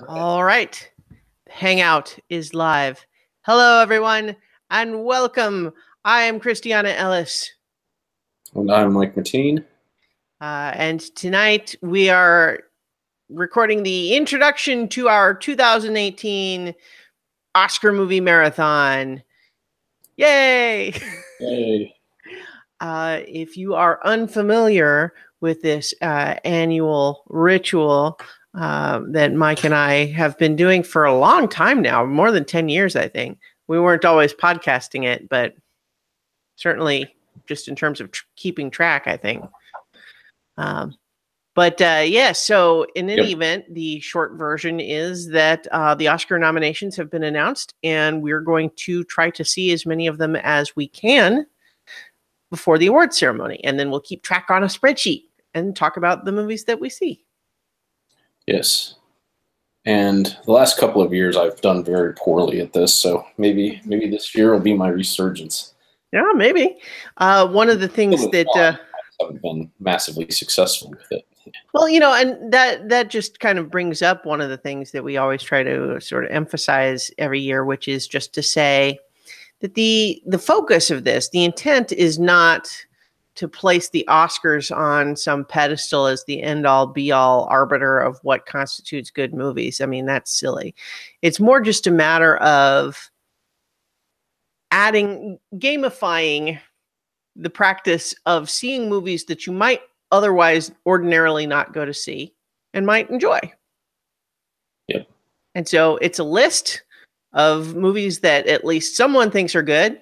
All right. Hangout is live. Hello, everyone, and welcome. I am Christiana Ellis. And I'm Mike Meitin. And tonight we are recording the introduction to our 2018 Oscar movie marathon. Yay! Yay. If you are unfamiliar with this annual ritual that Mike and I have been doing for a long time now, more than 10 years, I think. We weren't always podcasting it, but certainly just in terms of keeping track, I think. So in any event, the short version is that the Oscar nominations have been announced, and we're going to try to see as many of them as we can before the awards ceremony. And then we'll keep track on a spreadsheet and talk about the movies that we see. Yes. And the last couple of years I've done very poorly at this, so maybe this year will be my resurgence. Yeah, maybe. One of the things that I haven't been massively successful with it. Well, and that just kind of brings up one of the things that we always try to sort of emphasize every year, which is just to say that the focus of this, the intent is not to place the Oscars on some pedestal as the end-all, be-all arbiter of what constitutes good movies. I mean, that's silly. It's more just a matter of gamifying the practice of seeing movies that you might otherwise ordinarily not go to see and might enjoy. Yep. And so it's a list of movies that at least someone thinks are good.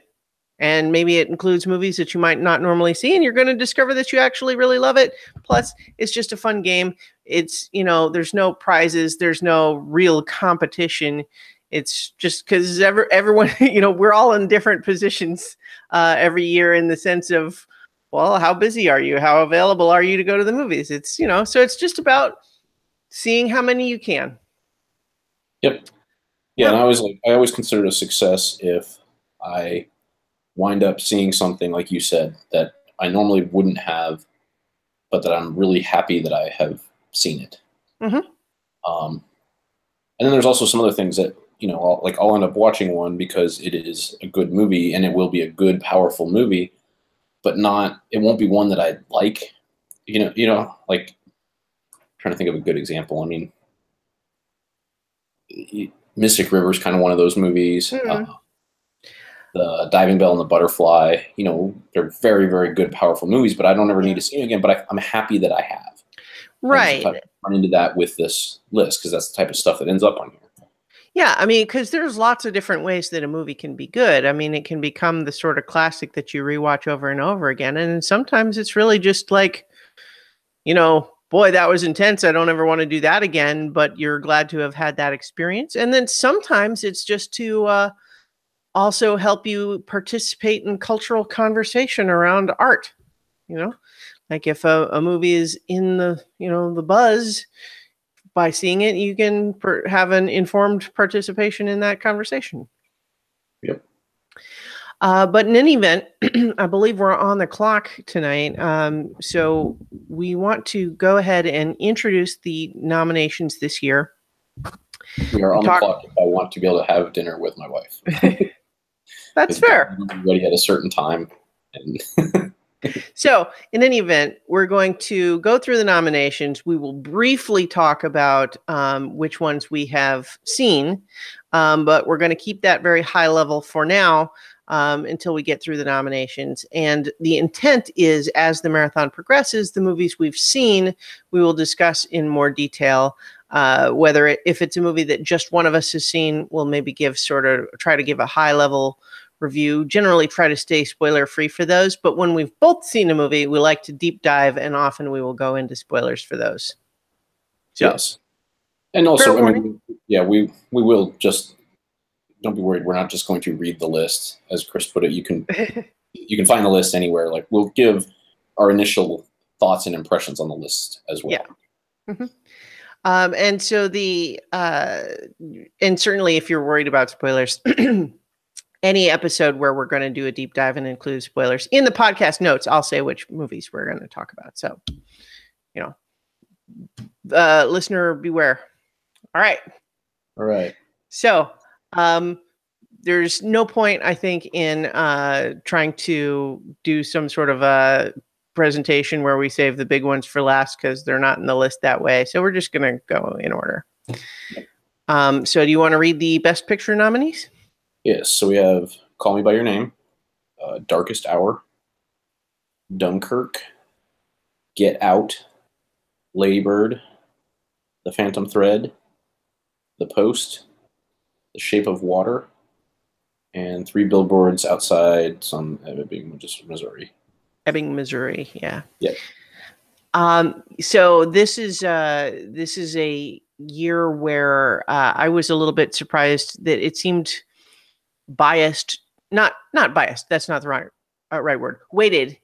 And maybe it includes movies that you might not normally see, and you're going to discover that you actually really love it. Plus, it's just a fun game. It's, there's no prizes. There's no real competition. It's just because everyone, we're all in different positions every year in the sense of, well, how busy are you? How available are you to go to the movies? It's, so it's just about seeing how many you can. Yep. Yeah, and I always consider it a success if I wind up seeing something, like you said, that I normally wouldn't have, but that I'm really happy that I have seen it. Mm-hmm. And then there's also some other things that, I'll end up watching one because it is a good movie and it will be a good, powerful movie, but it won't be one that I like. Like, trying to think of a good example. I mean, Mystic River is kind of one of those movies. Mm-hmm. The Diving Bell and the Butterfly, they're very, very good, powerful movies, but I don't ever need to see them again, but I'm happy that I have. Right. I run into that with this list because that's the type of stuff that ends up on here. Yeah, I mean, because there's lots of different ways that a movie can be good. I mean, it can become the sort of classic that you rewatch over and over again. And sometimes it's really just like, boy, that was intense. I don't ever want to do that again, but you're glad to have had that experience. And then sometimes it's just to also help you participate in cultural conversation around art. Like if a movie is in the, the buzz, by seeing it, you can have an informed participation in that conversation. Yep. But in any event, I believe we're on the clock tonight. So we want to go ahead and introduce the nominations this year. We are on the clock if I want to be able to have dinner with my wife. That's fair. Everybody at a certain time. And So, in any event, we're going to go through the nominations. We will briefly talk about which ones we have seen, but we're going to keep that very high level for now until we get through the nominations. And the intent is, as the marathon progresses, the movies we've seen, we will discuss in more detail. If it's a movie that just one of us has seen, we'll maybe try to give a high level review, generally try to stay spoiler free for those. But when we've both seen a movie, we like to deep dive, and often we will go into spoilers for those. So, yes. And also, we will just, don't be worried. We're not just going to read the list, as Chris put it. You can find the list anywhere. Like, we'll give our initial thoughts and impressions on the list as well. Yeah. Mm-hmm. And so and certainly if you're worried about spoilers, any episode where we're going to do a deep dive and include spoilers in the podcast notes, I'll say which movies we're going to talk about. So, listener beware. All right. All right. So, there's no point, I think, in trying to do some sort of a presentation where we save the big ones for last because they're not in the list that way. So we're just going to go in order. So do you want to read the Best Picture nominees? Yes. So we have Call Me by Your Name, Darkest Hour, Dunkirk, Get Out, Lady Bird, The Phantom Thread, The Post, The Shape of Water, and Three Billboards Outside some Ebbing, Missouri. Ebbing, Missouri. Yeah. Yeah. So this is a year where I was a little bit surprised that it seemed biased. Not biased. That's not the right word. Weighted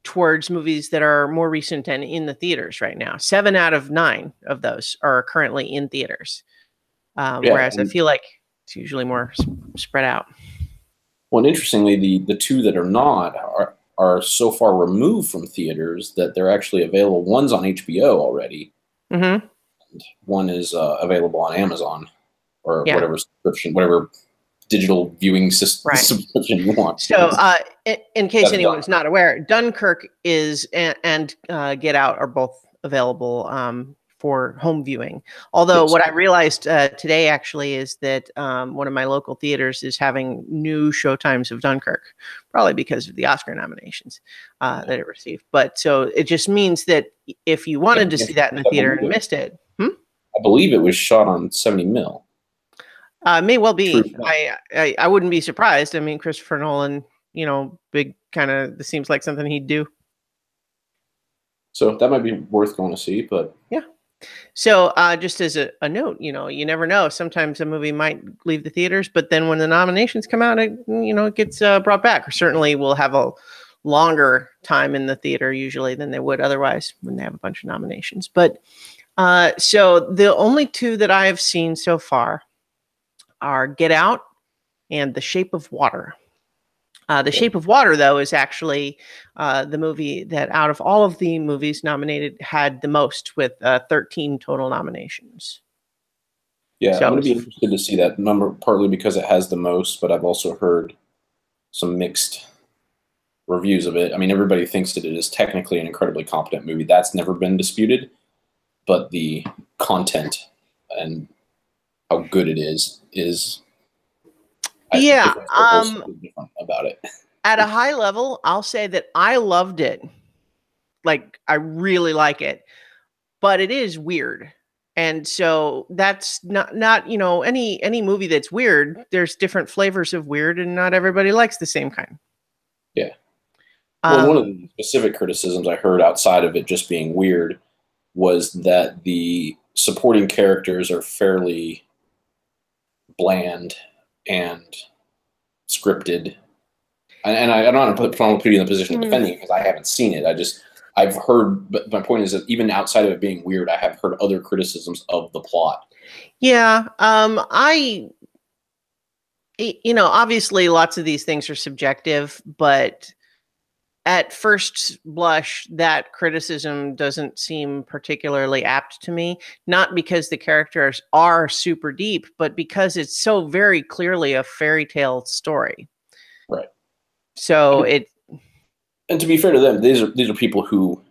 towards movies that are more recent and in the theaters right now. 7 out of 9 of those are currently in theaters. Whereas I feel like it's usually more spread out. Well, and interestingly, the two that are not are so far removed from theaters that they're actually available. One's on HBO already. Mm-hmm. And one is available on Amazon or whatever subscription, whatever digital viewing system subscription you want. So, in case anyone's not aware, Dunkirk is and Get Out are both available for home viewing. Although what I realized today actually is that one of my local theaters is having new showtimes of Dunkirk, probably because of the Oscar nominations that it received. But so it just means that if you wanted to see that in the theater and missed it, I believe it was shot on 70 mil. May well be. I wouldn't be surprised. I mean, Christopher Nolan, big kind of. This seems like something he'd do. So that might be worth going to see, but yeah. So just as a note, you never know. Sometimes a movie might leave the theaters, but then when the nominations come out, it gets brought back. Or certainly will have a longer time in the theater usually than they would otherwise when they have a bunch of nominations. But so the only two that I have seen so far are Get Out and The Shape of Water. The Shape of Water, though, is actually the movie that out of all of the movies nominated had the most with 13 total nominations. Yeah, so, I'm going to be interested to see that number, partly because it has the most, but I've also heard some mixed reviews of it. I mean, everybody thinks that it is technically an incredibly competent movie. That's never been disputed, but the content and how good it is different about it. At a high level, I'll say that I loved it. Like, I really like it, but it is weird. And so that's not any movie that's weird. There's different flavors of weird, and not everybody likes the same kind. Yeah. Well, one of the specific criticisms I heard outside of it just being weird was that the supporting characters are fairly bland and scripted, and I don't want to put you in the position of defending it because I haven't seen it. I've heard, but my point is that even outside of it being weird, I have heard other criticisms of the plot. Yeah, obviously lots of these things are subjective, but at first blush, that criticism doesn't seem particularly apt to me. Not because the characters are super deep, but because it's so very clearly a fairy tale story. Right. So and to be fair to them, these are people who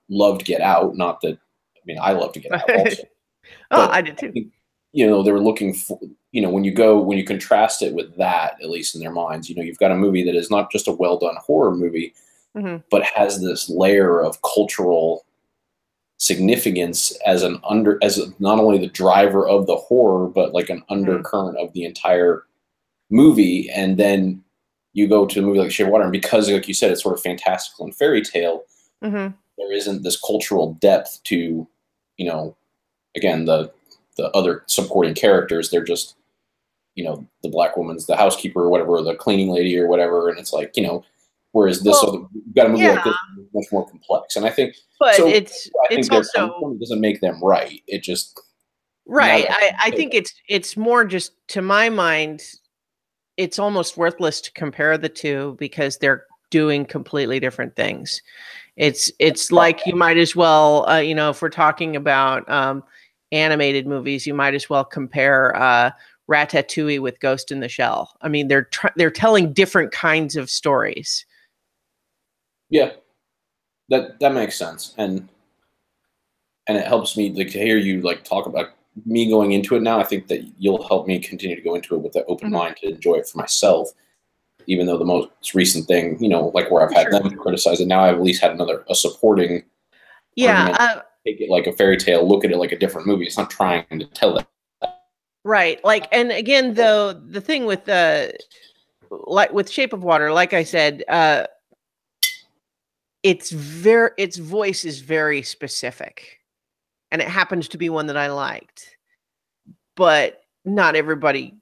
loved Get Out. Not that, I mean, I love to Get Out also. I did too. They were looking for, when you contrast it with that, at least in their minds, you've got a movie that is not just a well done horror movie, but has this layer of cultural significance as not only the driver of the horror, but like an undercurrent of the entire movie. And then you go to a movie like Shape of Water, and because, like you said, it's sort of fantastical and fairy tale, there isn't this cultural depth to, again, the other supporting characters. They're just, the black woman's the housekeeper or whatever, or the cleaning lady or whatever. And it's like, whereas this, you've got a movie like this much more complex. And I think, but so it's also, it doesn't make them right. It just, right. I think it's more just, to my mind, it's almost worthless to compare the two because they're doing completely different things. It's like you might as well, if we're talking about, animated movies, you might as well compare Ratatouille with Ghost in the Shell. I mean, they're telling different kinds of stories. Yeah, that makes sense, and it helps me like to hear you like talk about me going into it now. I think that you'll help me continue to go into it with an open mind to enjoy it for myself. Even though the most recent thing, like where I've had them criticize it, now I've at least had a supporting argument. Take it like a fairy tale, look at it like a different movie. It's not trying to tell that. Right. Like, and again, though, the thing with with Shape of Water, like I said, its voice is very specific, and it happens to be one that I liked, but not everybody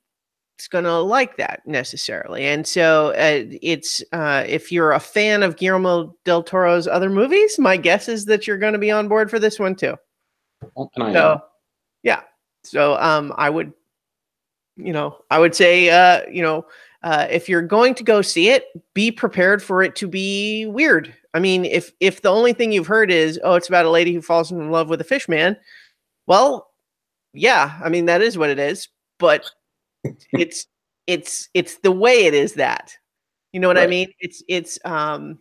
is going to like that necessarily. And so it's if you're a fan of Guillermo del Toro's other movies, my guess is that you're going to be on board for this one too. Well, and I am. Yeah. So I would say, if you're going to go see it, be prepared for it to be weird. I mean, if the only thing you've heard is, oh, it's about a lady who falls in love with a fish man, well, yeah, I mean, that is what it is, but it's the way it is that, you know what I mean? It's the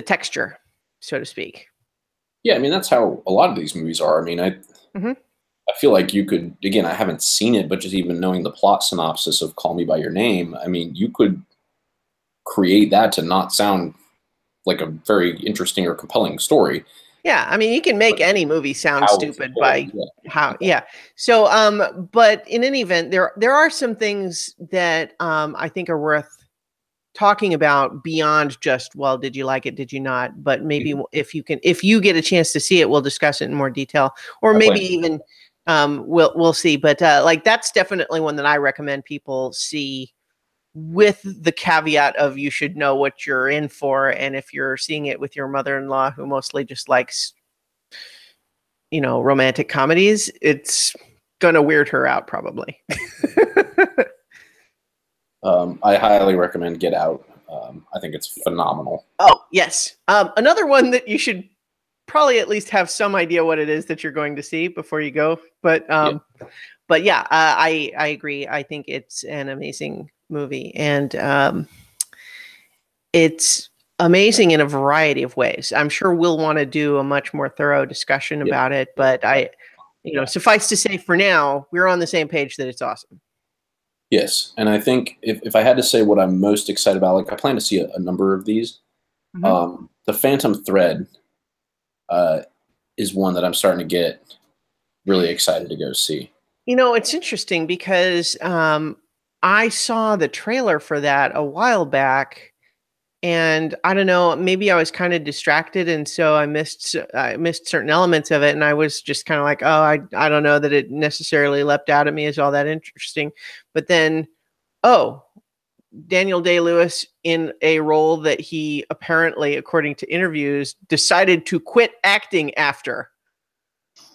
texture, so to speak. Yeah. I mean, that's how a lot of these movies are. I mean, I feel like you could, again, I haven't seen it, but just even knowing the plot synopsis of Call Me by Your Name, I mean, you could create that to not sound like a very interesting or compelling story. Yeah, I mean, you can make any movie sound stupid by how. Yeah. So, but in any event, there are some things that I think are worth talking about beyond just, well, did you like it? Did you not? But maybe if you get a chance to see it, we'll discuss it in more detail, or maybe even we'll see. But like that's definitely one that I recommend people see, with the caveat of you should know what you're in for. And if you're seeing it with your mother-in-law, who mostly just likes, romantic comedies, it's going to weird her out probably. I highly recommend Get Out. I think it's phenomenal. Oh, yes. Another one that you should probably at least have some idea what it is that you're going to see before you go. But yeah, I agree. I think it's an amazing movie, and it's amazing in a variety of ways. I'm sure we'll want to do a much more thorough discussion about it, but suffice to say for now, we're on the same page that it's awesome. Yes, and I think if I had to say what I'm most excited about, like I plan to see a number of these. The Phantom Thread is one that I'm starting to get really excited to go see. It's interesting because I saw the trailer for that a while back, and I don't know, maybe I was kind of distracted, and so I missed certain elements of it, and I was just kind of like, oh, I don't know that it necessarily leapt out at me as all that interesting. But then, Daniel Day-Lewis in a role that he apparently, according to interviews, decided to quit acting after,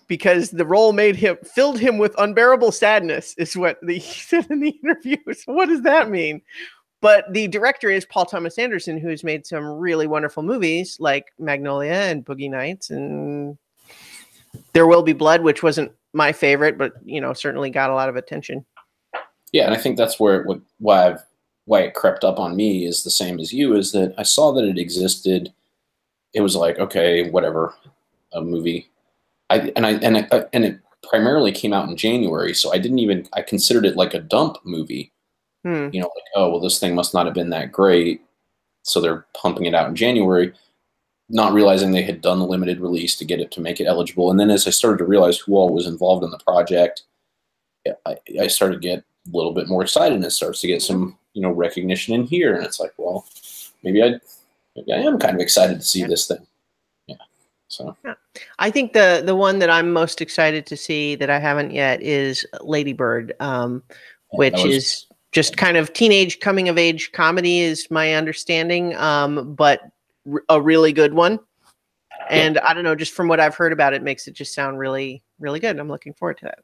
because the role filled him with unbearable sadness, is what he said in the interviews. What does that mean? But the director is Paul Thomas Anderson, who's made some really wonderful movies like Magnolia and Boogie Nights and There Will Be Blood, which wasn't my favorite, but certainly got a lot of attention. Yeah, and I think that's why it crept up on me is the same as you, is that I saw that it existed. It was like, okay, whatever, a movie. And it primarily came out in January, so I considered it like a dump movie. Like, oh, well, this thing must not have been that great, so they're pumping it out in January, not realizing they had done the limited release to make it eligible. And then as I started to realize who all was involved in the project, I started to get a little bit more excited, and it starts to get some recognition in here, and it's like, well, maybe I am kind of excited to see this thing. So I think the one that I'm most excited to see that I haven't yet is Lady Bird, which is just kind of teenage coming of age comedy, is my understanding, but a really good one. And I don't know, just from what I've heard about it, makes it just sound really, really good. I'm looking forward to that.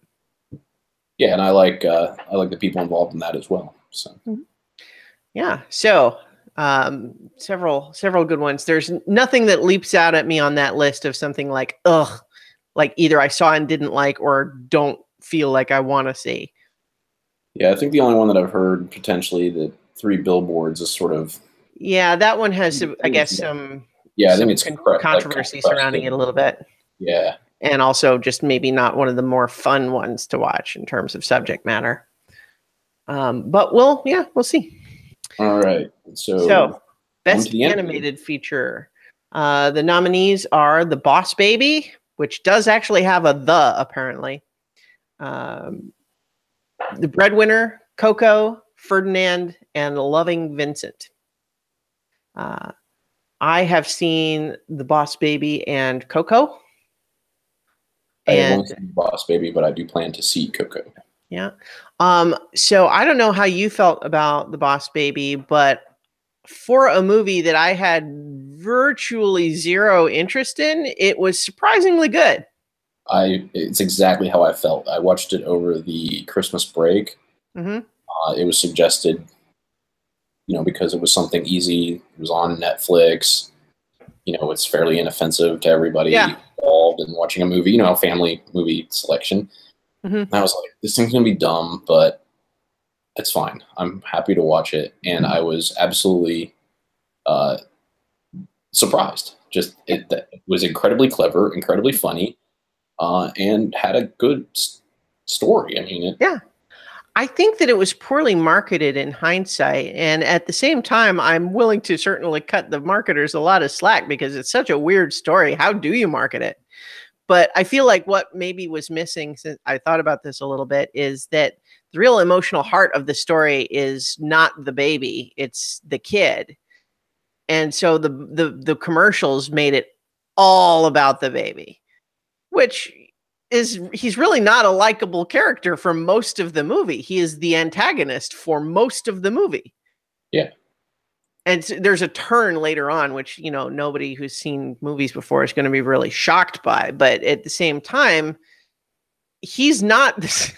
Yeah, and I like the people involved in that as well. So yeah, so several good ones. There's nothing that leaps out at me on that list of something like, ugh, like either I saw and didn't like or don't feel like I want to see. Yeah, I think the only one that I've heard potentially, the Three Billboards, is sort of. Yeah, that one has, I guess, some I think it's controversy surrounding it a little bit. Yeah. And also just maybe not one of the more fun ones to watch in terms of subject matter. But we'll see. All right. So best animated feature. The nominees are The Boss Baby, which does actually have a "the" apparently. The Breadwinner, Coco, Ferdinand, and Loving Vincent. I have seen The Boss Baby and Coco. I have only seen The Boss Baby, but I do plan to see Coco. Yeah. So I don't know how you felt about The Boss Baby, but for a movie that I had virtually zero interest in, it was surprisingly good. It's exactly how I felt. I watched it over the Christmas break. Mm-hmm. It was suggested, because it was something easy. It was on Netflix. It's fairly inoffensive to everybody involved in watching a movie, a family movie selection. Mm-hmm. And I was like, this thing's going to be dumb, but it's fine. I'm happy to watch it. And I was absolutely surprised. Just it was incredibly clever, incredibly funny, and had a good story. I mean, I think that it was poorly marketed in hindsight. And at the same time, I'm willing to certainly cut the marketers a lot of slack because it's such a weird story. How do you market it? But I feel like what maybe was missing, since I thought about this a little bit, is that the real emotional heart of the story is not the baby, it's the kid. And so the commercials made it all about the baby, which he's really not a likable character for most of the movie. He is the antagonist for most of the movie. Yeah. And there's a turn later on, which, nobody who's seen movies before is going to be really shocked by. But at the same time, he's not this.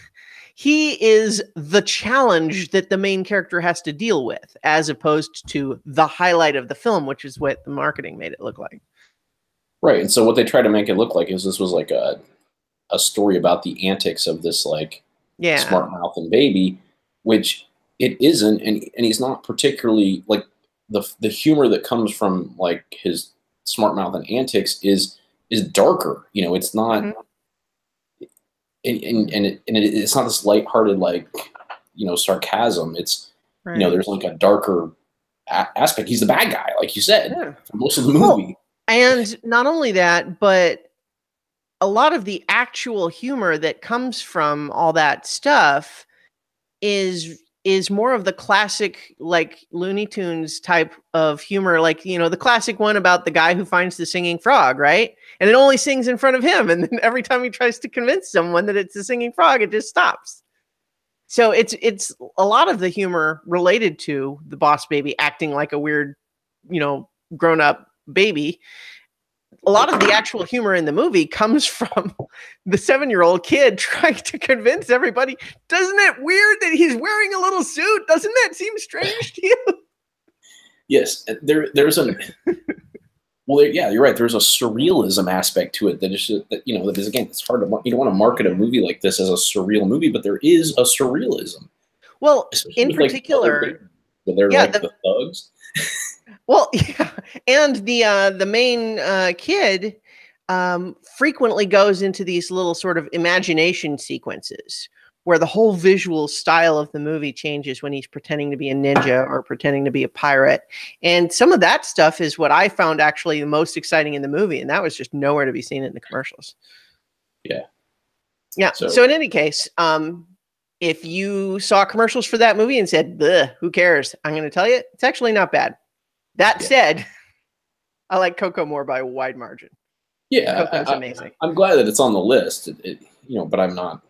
He is the challenge that the main character has to deal with, as opposed to the highlight of the film, which is what the marketing made it look like. Right. And so what they try to make it look like is this was like a story about the antics of this smart mouth and baby, which it isn't. And he's not particularly the humor that comes from his smart mouth and antics is darker. It's not, mm-hmm. It's not this lighthearted, sarcasm. It's, right. There's a darker aspect. He's the bad guy, like you said, for most of the movie. Well, and not only that, but a lot of the actual humor that comes from all that stuff is more of the classic, Looney Tunes type of humor. The classic one about the guy who finds the singing frog, right? And it only sings in front of him. And then every time he tries to convince someone that it's a singing frog, it just stops. So it's a lot of the humor related to the Boss Baby acting like a weird, grown up baby. A lot of the actual humor in the movie comes from the 7-year-old kid trying to convince everybody. Doesn't it weird that he's wearing a little suit? Doesn't that seem strange to you? Yes, there's a. Well, yeah, you're right. There's a surrealism aspect to it that is, that is, again, it's hard to. You don't want to market a movie like this as a surreal movie, but there is a surrealism. Well, in particular, they're the thugs. Well, yeah, and the main kid frequently goes into these little sort of imagination sequences where the whole visual style of the movie changes when he's pretending to be a ninja or pretending to be a pirate. And some of that stuff is what I found actually the most exciting in the movie, and that was just nowhere to be seen in the commercials. Yeah. Yeah. So in any case, if you saw commercials for that movie and said, who cares? I'm going to tell you, it's actually not bad. That said, I like Coco more by a wide margin. Yeah, Coco's amazing. I'm glad that it's on the list. But I'm not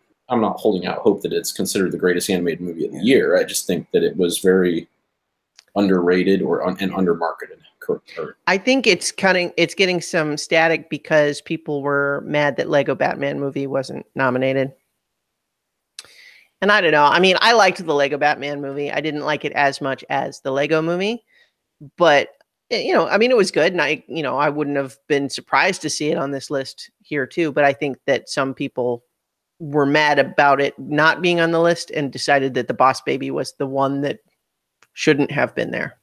holding out hope that it's considered the greatest animated movie of the year. I just think that it was very underrated and undermarketed. I think it's getting some static because people were mad that Lego Batman movie wasn't nominated. And I don't know. I mean, I liked the Lego Batman movie. I didn't like it as much as the Lego movie. But you know, I mean, it was good, and I wouldn't have been surprised to see it on this list here too. But I think that some people were mad about it not being on the list and decided that The Boss Baby was the one that shouldn't have been there.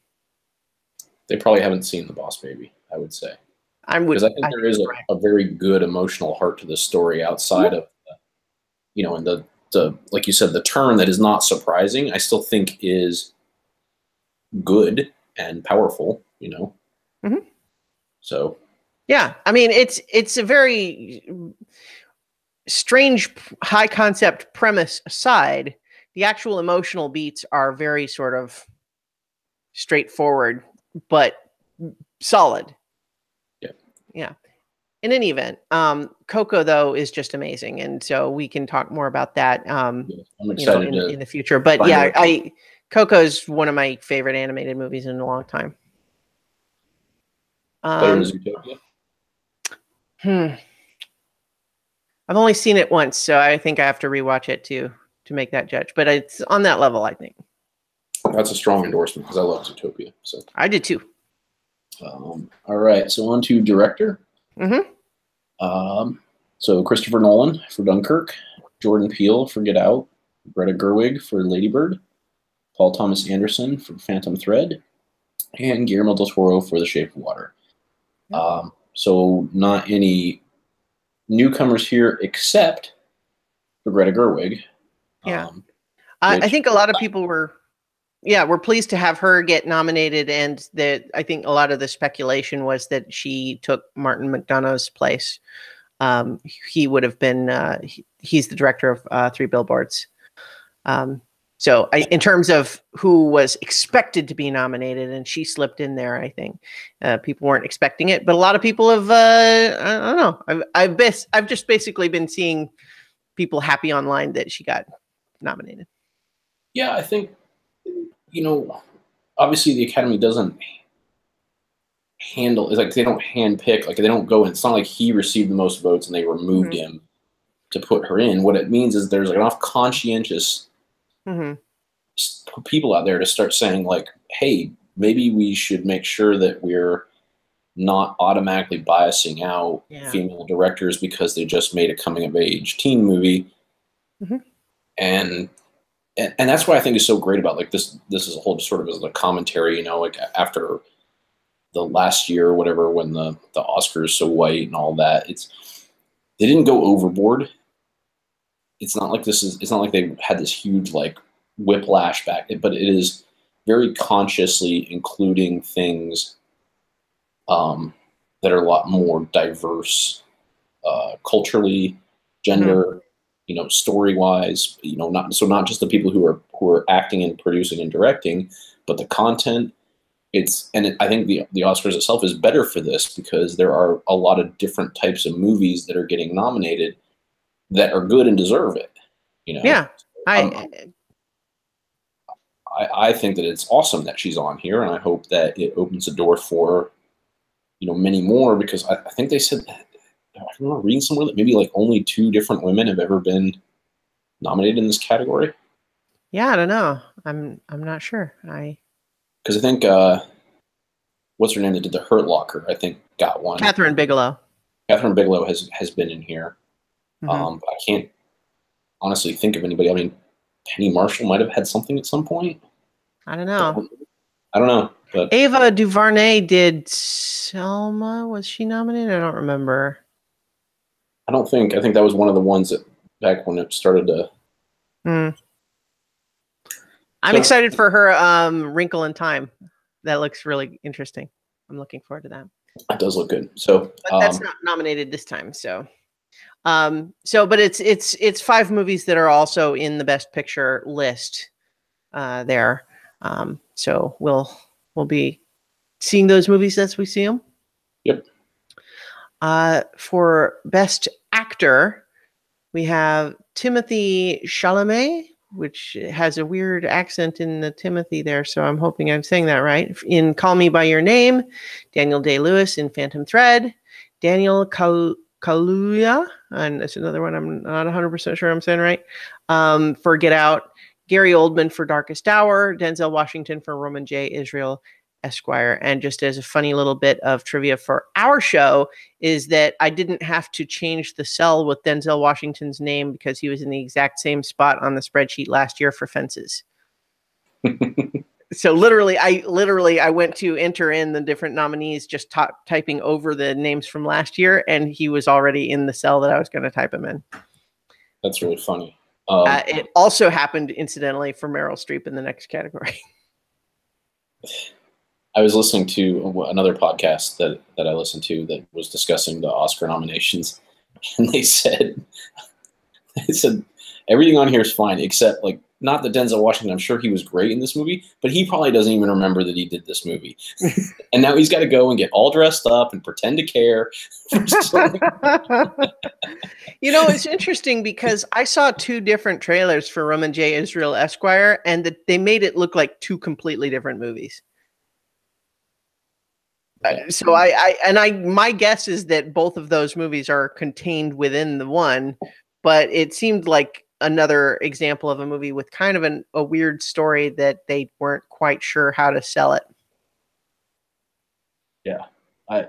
They probably haven't seen The Boss Baby, I would say. Because I think there is a very good emotional heart to the story outside of, and the like you said, the turn that is not surprising, I still think is good and powerful, So. Yeah. I mean, it's a very strange, high concept premise aside. The actual emotional beats are very sort of straightforward, but solid. Yeah. In any event, Coco though is just amazing, and so we can talk more about that. I'm excited in the future. But Coco is one of my favorite animated movies in a long time. Better than Zootopia? I've only seen it once, so I think I have to rewatch it to make that judge. But it's on that level, I think. That's a strong endorsement because I love Zootopia. So I did too. All right, so on to director. So Christopher Nolan for Dunkirk, Jordan Peele for Get Out, Greta Gerwig for Lady Bird, Paul Thomas Anderson for Phantom Thread, and Guillermo del Toro for The Shape of Water. So not any newcomers here except for Greta Gerwig. I think a lot of people were pleased to have her get nominated, and that I think a lot of the speculation was that she took Martin McDonagh's place. He would have been he's the director of Three Billboards. So in terms of who was expected to be nominated, and she slipped in there, I think people weren't expecting it, but a lot of people have. I don't know. I've just basically been seeing people happy online that she got nominated. Yeah, I think obviously the Academy doesn't handle. It's like they don't handpick. Like they don't go. It's not like he received the most votes and they removed him to put her in. What it means is there's enough conscientious people out there to start saying like, hey, maybe we should make sure that we're not automatically biasing out female directors because they just made a coming of age teen movie. And that's what I think is so great about like this is a whole sort of as a commentary, like after the last year or whatever, when the Oscars so white and all that, they didn't go overboard. It's not like it's not like they had this huge like whiplash back, but it is very consciously including things that are a lot more diverse culturally, gender, story wise, not just the people who are acting and producing and directing, but the content. I think the Oscars itself is better for this because there are a lot of different types of movies that are getting nominated that are good and deserve it. Yeah. I think that it's awesome that she's on here, and I hope that it opens the door for, many more, because I think they said, I remember reading somewhere that maybe like only 2 different women have ever been nominated in this category. Yeah, I don't know. I'm not sure. Because I think, what's her name that did The Hurt Locker, I think got one. Catherine Bigelow. Catherine Bigelow has been in here. I can't honestly think of anybody. I mean, Penny Marshall might have had something at some point. I don't know. But Ava DuVernay did Selma. Was she nominated? I don't remember. I think that was one of the ones that back when it started to. I'm excited for her Wrinkle in Time. That looks really interesting. I'm looking forward to that. That does look good. So but that's not nominated this time. So but it's 5 movies that are also in the Best Picture list there. So we'll be seeing those movies as we see them. Yep. For Best Actor, we have Timothée Chalamet, which has a weird accent in the Timothy there, so I'm hoping I'm saying that right. In Call Me by Your Name, Daniel Day-Lewis in Phantom Thread, Daniel Kaluuya, and that's another one I'm not 100% sure I'm saying right, for Get Out, Gary Oldman for Darkest Hour, Denzel Washington for Roman J. Israel, Esquire. And just as a funny little bit of trivia for our show is that I didn't have to change the cell with Denzel Washington's name because he was in the exact same spot on the spreadsheet last year for Fences. So I went to enter in the different nominees, just typing over the names from last year, and he was already in the cell that I was going to type him in. That's really funny. It also happened, incidentally, for Meryl Streep in the next category. I was listening to another podcast that I listened to that was discussing the Oscar nominations, and they said everything on here is fine except like not that Denzel Washington. I'm sure he was great in this movie, but he probably doesn't even remember that he did this movie, and now he's got to go and get all dressed up and pretend to care. You know, it's interesting because I saw 2 different trailers for Roman J. Israel Esquire, and that they made it look like 2 completely different movies. So my guess is that both of those movies are contained within the one, but it seemed like another example of a movie with kind of a weird story that they weren't quite sure how to sell it. Yeah, I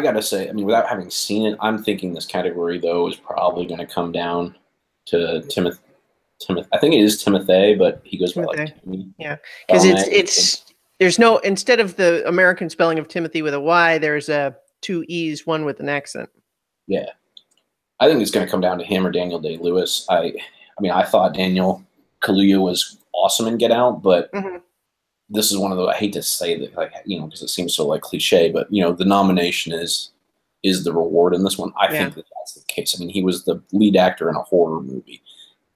gotta say, I mean, without having seen it, I'm thinking this category though is probably going to come down to Timothy. I think it is Timothy, but he goes by like Timmy. Yeah, because it's there's no, instead of the American spelling of Timothy with a Y, there's 2 E's, one with an accent. Yeah, I think it's going to come down to him or Daniel Day-Lewis. I mean, I thought Daniel Kaluuya was awesome in Get Out, but this is one of the, I hate to say that, like, you know, because it seems so like cliche, but you know, the nomination is the reward in this one. I think that's the case. I mean, he was the lead actor in a horror movie,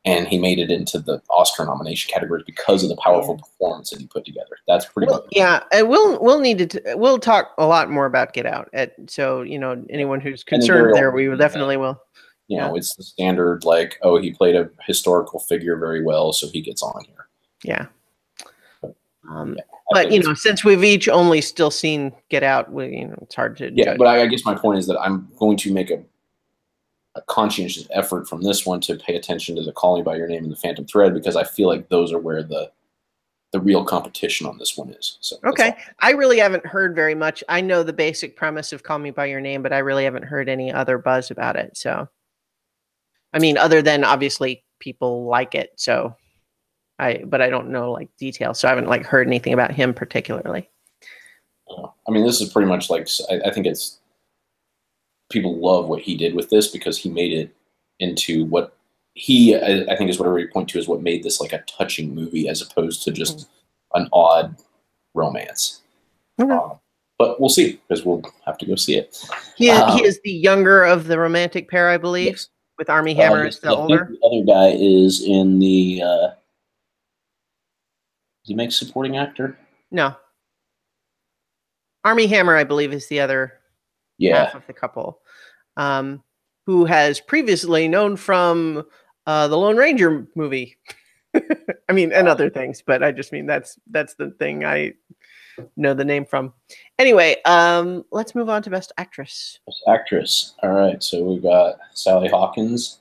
and he made it into the Oscar nomination category because of the powerful performance that he put together. That's pretty much. Yeah, and we'll talk a lot more about Get Out. So you know, anyone who's concerned there, we definitely will. You know, it's the standard like, oh, he played a historical figure very well, so he gets on here. Yeah. But you know, since we've each only still seen Get Out, it's hard to judge. But I guess my point is that I'm going to make a conscientious effort from this one to pay attention to the Call Me by Your Name and the Phantom Thread, because I feel like those are where the real competition on this one is. So okay, I really haven't heard very much. I know the basic premise of Call Me by Your Name, but I really haven't heard any other buzz about it. So, I mean, other than obviously people like it. So, but I don't know like details. So I haven't like heard anything about him particularly. I mean, this is pretty much like, I think it's, people love what he did with this because he made it into what I think is what everybody point to is what made this like a touching movie as opposed to just an odd romance. But we'll see, because we'll have to go see it. He is the younger of the romantic pair, I believe, yes. With Armie Hammer as the older. The other guy is in the. Does he make supporting actor? No. Armie Hammer, I believe, is the other half of the couple, who has previously known from the Lone Ranger movie. I mean, and other things, but I just mean that's the thing I know the name from. Anyway, let's move on to Best Actress. Best Actress. All right, so we've got Sally Hawkins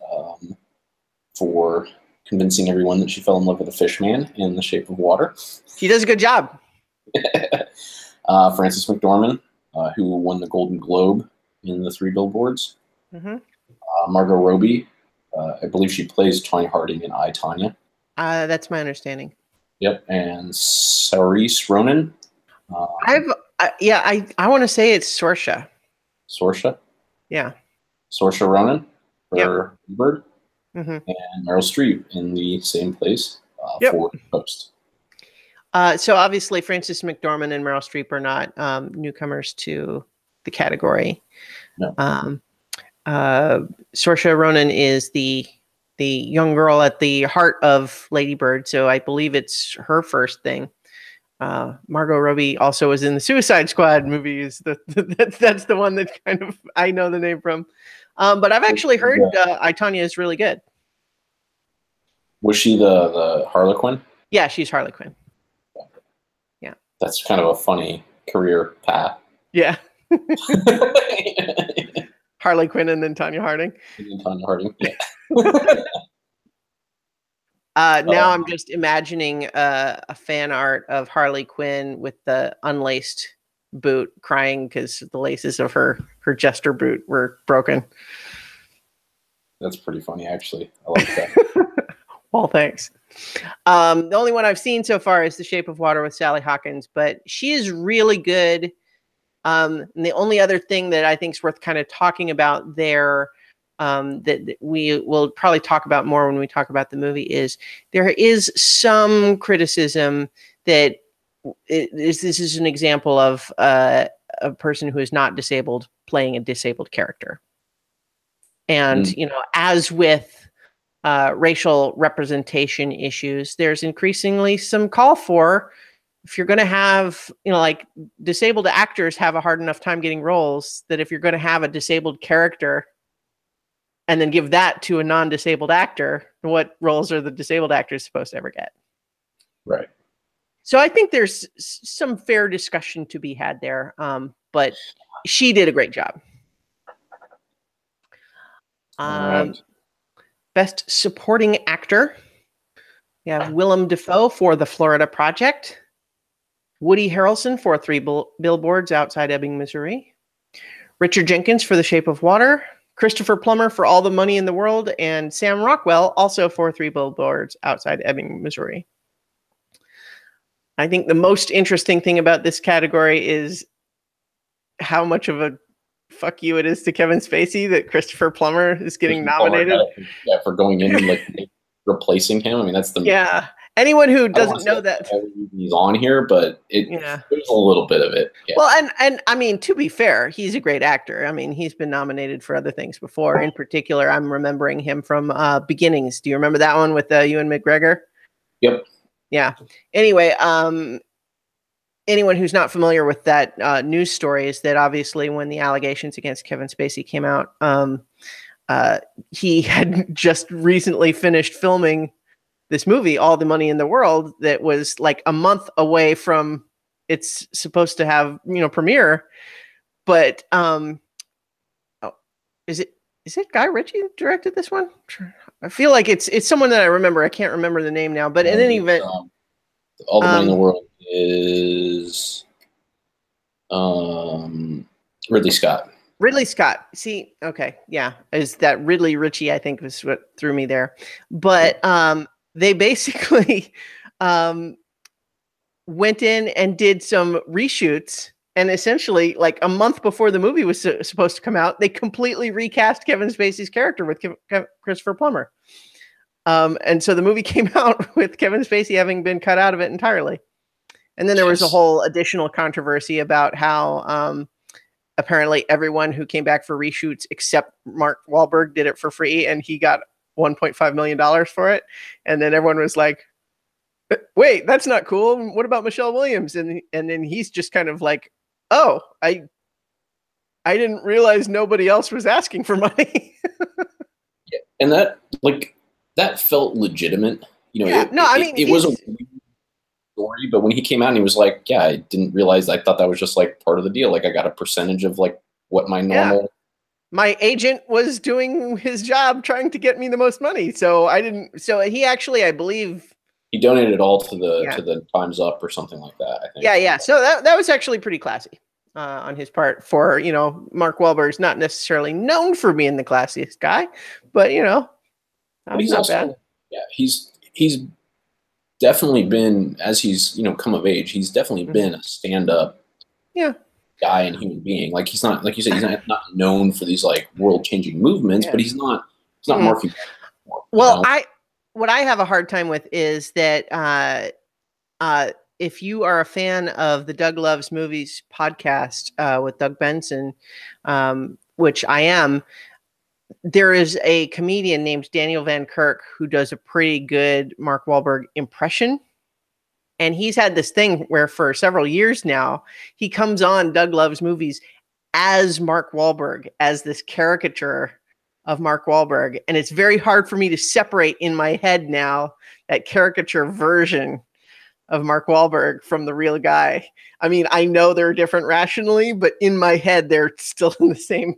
for convincing everyone that she fell in love with a fish man in The Shape of Water. She does a good job. Frances McDormand, who won the Golden Globe in The Three Billboards. Margot Robbie, I believe she plays Tonya Harding in I, Tonya. That's my understanding. Yep, and Saoirse Ronan. I want to say it's Saoirse. Saoirse? Yeah. Saoirse Ronan for Bird. And Meryl Streep in the same place for Post. So obviously Frances McDormand and Meryl Streep are not newcomers to the category. No. Saoirse Ronan is the young girl at the heart of Lady Bird, so I believe it's her first thing. Margot Robbie also was in the Suicide Squad movies. That's the one that kind of I know the name from. But I've actually heard I, Tonya is really good. Was she the Harlequin? Yeah, she's Harley Quinn. Yeah. That's kind of a funny career path. Yeah. Harley Quinn and then Tonya Harding. And then Tonya Harding, yeah. Now I'm just imagining a fan art of Harley Quinn with the unlaced boot, crying because the laces of her jester boot were broken. That's pretty funny, actually. I like that. Well, thanks. The only one I've seen so far is The Shape of Water with Sally Hawkins, but she is really good. And the only other thing that I think is worth kind of talking about there, that we will probably talk about more when we talk about the movie, is there is some criticism that this is an example of a person who is not disabled playing a disabled character. And, as with racial representation issues, there's increasingly some call for, if you're going to have, like disabled actors have a hard enough time getting roles, that if you're going to have a disabled character and then give that to a non-disabled actor, what roles are the disabled actors supposed to ever get? Right. So I think there's some fair discussion to be had there. But she did a great job. Right. Best supporting actor. We have Willem Dafoe for The Florida Project. Woody Harrelson for Three Billboards Outside Ebbing, Missouri. Richard Jenkins for The Shape of Water. Christopher Plummer for All the Money in the World. And Sam Rockwell also for Three Billboards Outside Ebbing, Missouri. I think the most interesting thing about this category is how much of a fuck you it is to Kevin Spacey that Christopher Plummer is getting nominated. For going in and like replacing him. I mean, that's the anyone who doesn't know that he's on here, but there's a little bit of it. Yeah. Well, and I mean, to be fair, he's a great actor. I mean, he's been nominated for other things before. In particular, I'm remembering him from Beginnings. Do you remember that one with Ewan McGregor? Yep. Yeah. Anyway, anyone who's not familiar with that news story is that obviously when the allegations against Kevin Spacey came out, he had just recently finished filming this movie, All the Money in the World, that was like a month away from it's supposed to have, premiere. But is it Guy Ritchie directed this one? I feel like it's someone that I remember. I can't remember the name now, but in any event, All the Money in the World is Ridley Scott. Ridley Scott. See, okay, yeah, is that Ridley Ritchie? I think was what threw me there. But they basically went in and did some reshoots, and essentially, like a month before the movie was supposed to come out, they completely recast Kevin Spacey's character with Christopher Plummer. And so the movie came out with Kevin Spacey having been cut out of it entirely. And then there was a whole additional controversy about how apparently everyone who came back for reshoots except Mark Wahlberg did it for free, and he got $1.5 million for it. And then everyone was like, wait, that's not cool. What about Michelle Williams? And then he's just kind of like, oh, I didn't realize nobody else was asking for money. Yeah. And that felt legitimate. It was a weird story, but when he came out and he was like, yeah, I didn't realize, I thought that was just like part of the deal. Like I got a percentage of like what my normal. Yeah. My agent was doing his job trying to get me the most money. So he actually, I believe, he donated it all to the Time's Up or something like that, I think. Yeah. So that was actually pretty classy on his part. For, Mark Wahlberg's not necessarily known for being the classiest guy, but he's not bad. Yeah, he's definitely been, as he's come of age, he's definitely been a stand-up guy and human being. Like he's not, like you said, he's not known for these like world-changing movements, but he's not Murphy. Well, what I have a hard time with is that if you are a fan of the Doug Loves Movies podcast with Doug Benson, which I am, there is a comedian named Daniel Van Kirk who does a pretty good Mark Wahlberg impression. And he's had this thing where for several years now, he comes on Doug Loves Movies as Mark Wahlberg, as this caricature of Mark Wahlberg. And it's very hard for me to separate in my head now that caricature version of Mark Wahlberg from the real guy. I mean, I know they're different rationally, but in my head, they're still in the same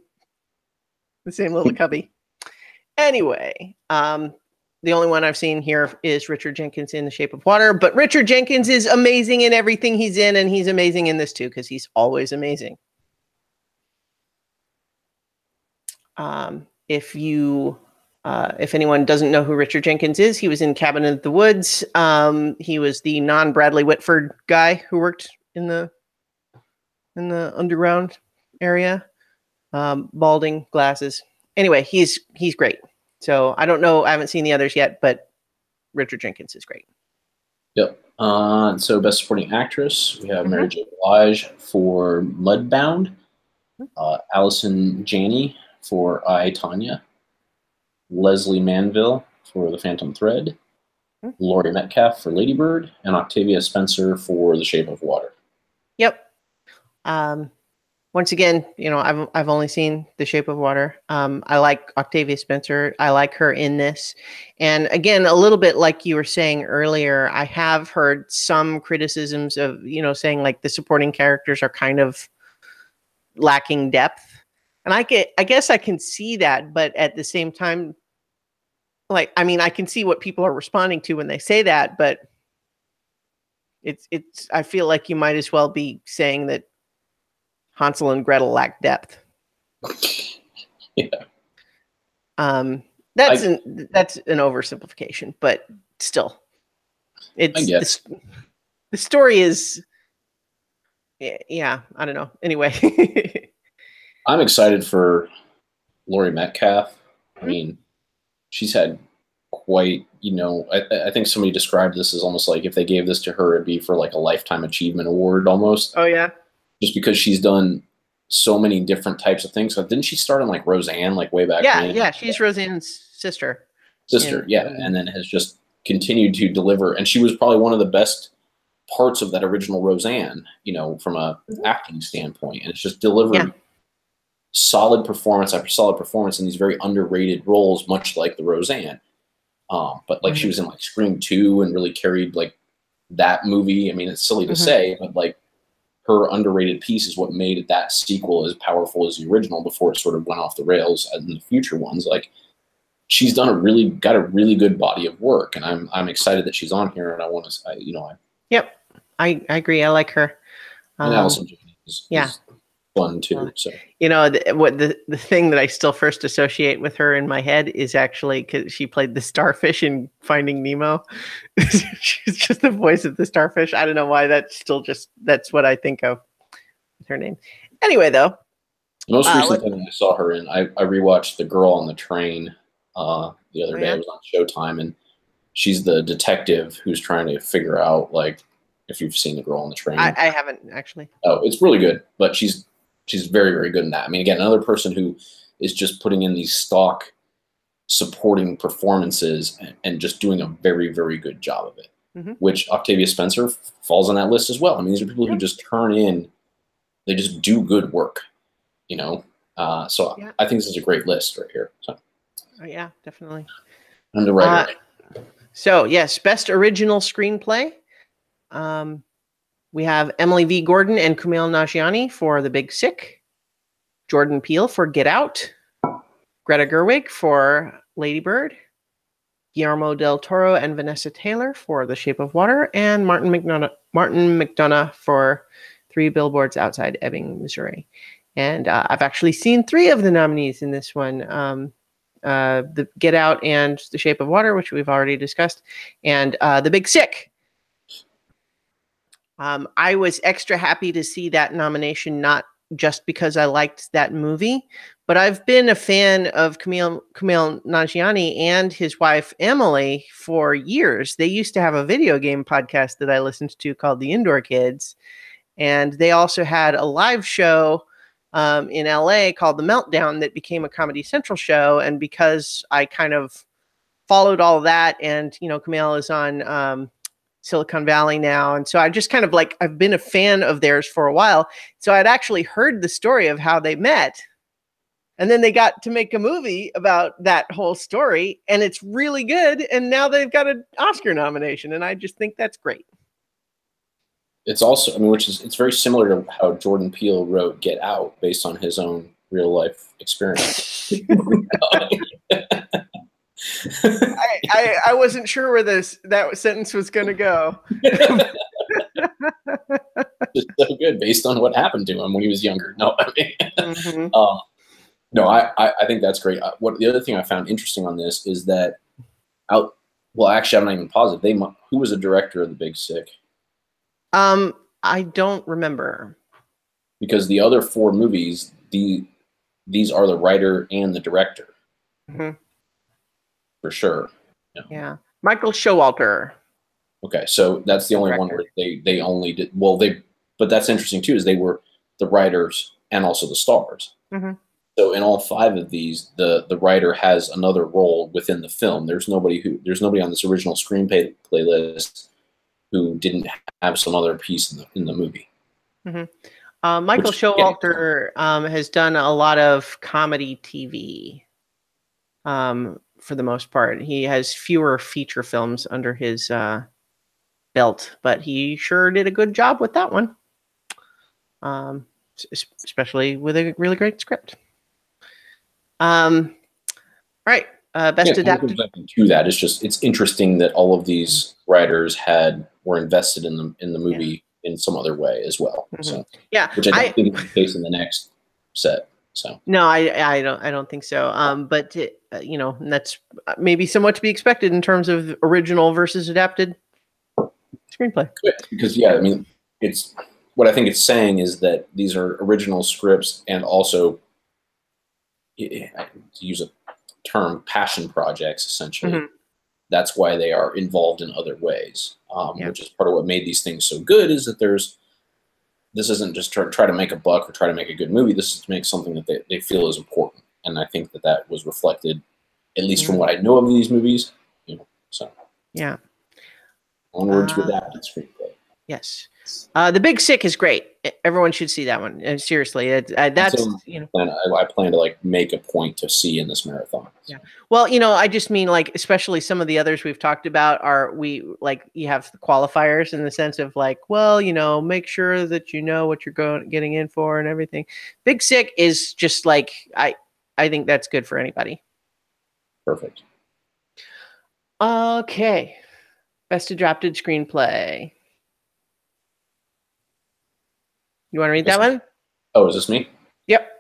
little cubby. Anyway, The only one I've seen here is Richard Jenkins in The Shape of Water, but Richard Jenkins is amazing in everything he's in, and he's amazing in this too, because he's always amazing. If anyone doesn't know who Richard Jenkins is, he was in Cabin in the Woods. He was the non-Bradley Whitford guy who worked in the underground area. Balding, glasses. Anyway, he's great. So I don't know. I haven't seen the others yet, but Richard Jenkins is great. Yep. So Best Supporting Actress, we have Mary J. Blige for Mudbound, Allison Janney for I, Tonya, Leslie Manville for The Phantom Thread, Laurie Metcalf for Lady Bird, and Octavia Spencer for The Shape of Water. Yep. Once again, I've only seen The Shape of Water. I like Octavia Spencer. I like her in this. And again, a little bit like you were saying earlier, I have heard some criticisms of, saying like the supporting characters are kind of lacking depth. And I guess I can see that, but at the same time, I can see what people are responding to when they say that, but I feel like you might as well be saying that Hansel and Gretel lack depth. Yeah. That's an oversimplification, but still, the story is, yeah, I don't know. Anyway. I'm excited for Laurie Metcalf. I mean, she's had quite, I think somebody described this as almost like if they gave this to her, it'd be for like a Lifetime Achievement Award almost. Oh, yeah. Just because she's done so many different types of things. So didn't she start in like Roseanne, like way back then? Yeah, she's Roseanne's sister. And then has just continued to deliver. And she was probably one of the best parts of that original Roseanne, from a acting standpoint. And it's just delivered solid performance after solid performance in these very underrated roles, much like the Roseanne. But like she was in like Scream 2 and really carried like that movie. I mean, it's silly to say, but like her underrated piece is what made that sequel as powerful as the original before it sort of went off the rails in the future ones. Like she's got a really good body of work, and I'm excited that she's on here, and I want to, Yep, I agree. I like her. And Allison is fun too. So the thing that I still first associate with her in my head is actually because she played the starfish in Finding Nemo. She's just the voice of the starfish. I don't know why. That's what I think of with her name. Anyway, though, the most recent thing I saw her in, I rewatched The Girl on the Train the other day. It was on Showtime, and she's the detective who's trying to figure out like if you've seen The Girl on the Train. I haven't actually. Oh, it's really good, but she's very, very good in that. I mean, again, another person who is just putting in these stock supporting performances and just doing a very, very good job of it, which Octavia Spencer falls on that list as well. I mean, these are people who just turn in, they just do good work, I think this is a great list right here. So. Yeah, definitely. I'm the writer. So, yes, Best Original Screenplay. We have Emily V. Gordon and Kumail Nanjiani for The Big Sick, Jordan Peele for Get Out, Greta Gerwig for Lady Bird, Guillermo del Toro and Vanessa Taylor for The Shape of Water, and Martin McDonagh for 3 Billboards Outside Ebbing, Missouri. And I've actually seen 3 of the nominees in this one. The Get Out and The Shape of Water, which we've already discussed, and The Big Sick. I was extra happy to see that nomination, not just because I liked that movie, but I've been a fan of Kumail Nanjiani and his wife Emily for years. They used to have a video game podcast that I listened to called The Indoor Kids, and they also had a live show in LA called The Meltdown that became a Comedy Central show. And because I kind of followed all of that, and Kumail is on Silicon Valley now, and so I just kind of I've been a fan of theirs for a while. So I'd actually heard the story of how they met, and then they got to make a movie about that whole story, and it's really good. And now they've got an Oscar nomination, and I just think that's great. It's also, it's very similar to how Jordan Peele wrote Get Out based on his own real life experience. I wasn't sure where that sentence was going to go. Just so good based on what happened to him when he was younger. No, I mean, Mm-hmm. no, I think that's great. What the other thing I found interesting on this is that well, actually, I'm not even positive. Who was the director of The Big Sick? I don't remember. Because the other 4 movies, these are the writer and the director. Mm-hmm. For sure. Yeah. Michael Showalter. Okay, so that's the only one where they only did but that's interesting too, is they were the writers and also the stars. Mm-hmm. So in all 5 of these, the writer has another role within the film. There's nobody on this original screenplay playlist who didn't have some other piece in the movie. Mm-hmm. Michael Showalter has done a lot of comedy TV. For the most part, he has fewer feature films under his belt, but he sure did a good job with that one. Especially with a really great script. Right. Best adapted. To that, it's interesting that all of these writers were invested in the movie in some other way as well. Mm-hmm. So yeah, which I don't think is the case in the next set. So no, I don't think so. But that's maybe somewhat to be expected in terms of original versus adapted screenplay. Because I mean, it's what I think it's saying is that these are original scripts and also, to use a term, passion projects essentially. Mm-hmm. That's why they are involved in other ways, which is part of what made these things so good. Is that this isn't just try to make a buck or try to make a good movie. This is to make something that they feel is important. And I think that was reflected, at least from what I know of these movies. So yeah. Onward to adapted screenplay. Yes. The Big Sick is great. Everyone should see that one. And seriously, that's I plan to make a point to see in this marathon. Yeah. Well, I just mean especially some of the others we've talked about you have the qualifiers in the sense of make sure that you know what you're getting in for and everything. Big Sick is just I think that's good for anybody. Perfect. Okay. Best adapted screenplay. You want to read that one? Oh, is this me? Yep.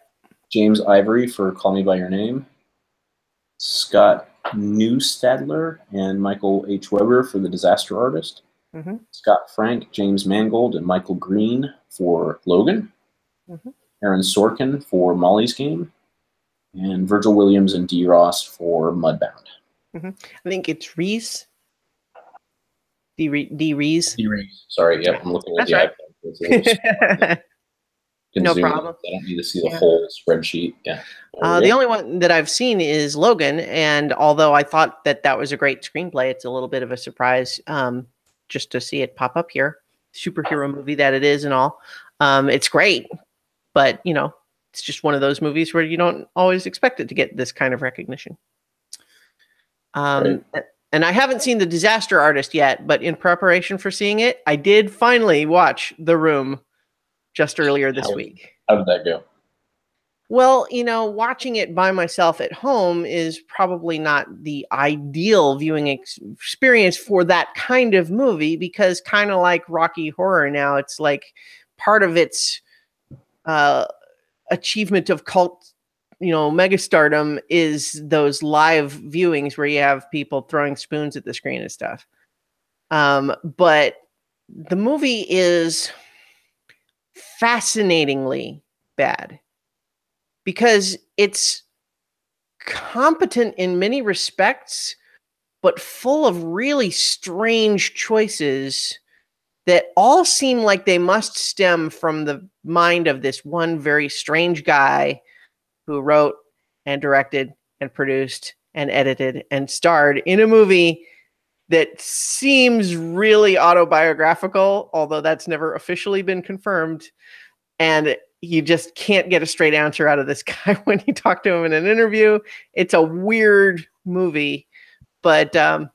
James Ivory for Call Me by Your Name. Scott Neustadler and Michael H. Weber for The Disaster Artist. Mm-hmm. Scott Frank, James Mangold, and Michael Green for Logan. Mm-hmm. Aaron Sorkin for Molly's Game. And Virgil Williams and D. Ross for Mudbound. Mm-hmm. I think it's Reese. D. Reese. D. Reese. Sorry, yep, I'm looking at the iPad. No problem. I don't need to see the whole spreadsheet. Yeah. The only one that I've seen is Logan, and although I thought that was a great screenplay, it's a little bit of a surprise just to see it pop up here. Superhero movie that it is and all. It's great, but it's just one of those movies where you don't always expect it to get this kind of recognition. Right. And I haven't seen The Disaster Artist yet, but in preparation for seeing it, I did finally watch The Room just earlier this week. How did that go? Well, watching it by myself at home is probably not the ideal viewing experience for that kind of movie, because kind of like Rocky Horror now, it's part of its achievement of cult megastardom is those live viewings where you have people throwing spoons at the screen and stuff. But the movie is fascinatingly bad because it's competent in many respects, but full of really strange choices that all seem like they must stem from the mind of this one very strange guy who wrote and directed and produced and edited and starred in a movie that seems really autobiographical, although that's never officially been confirmed. And you just can't get a straight answer out of this guy when you talk to him in an interview. It's a weird movie, but so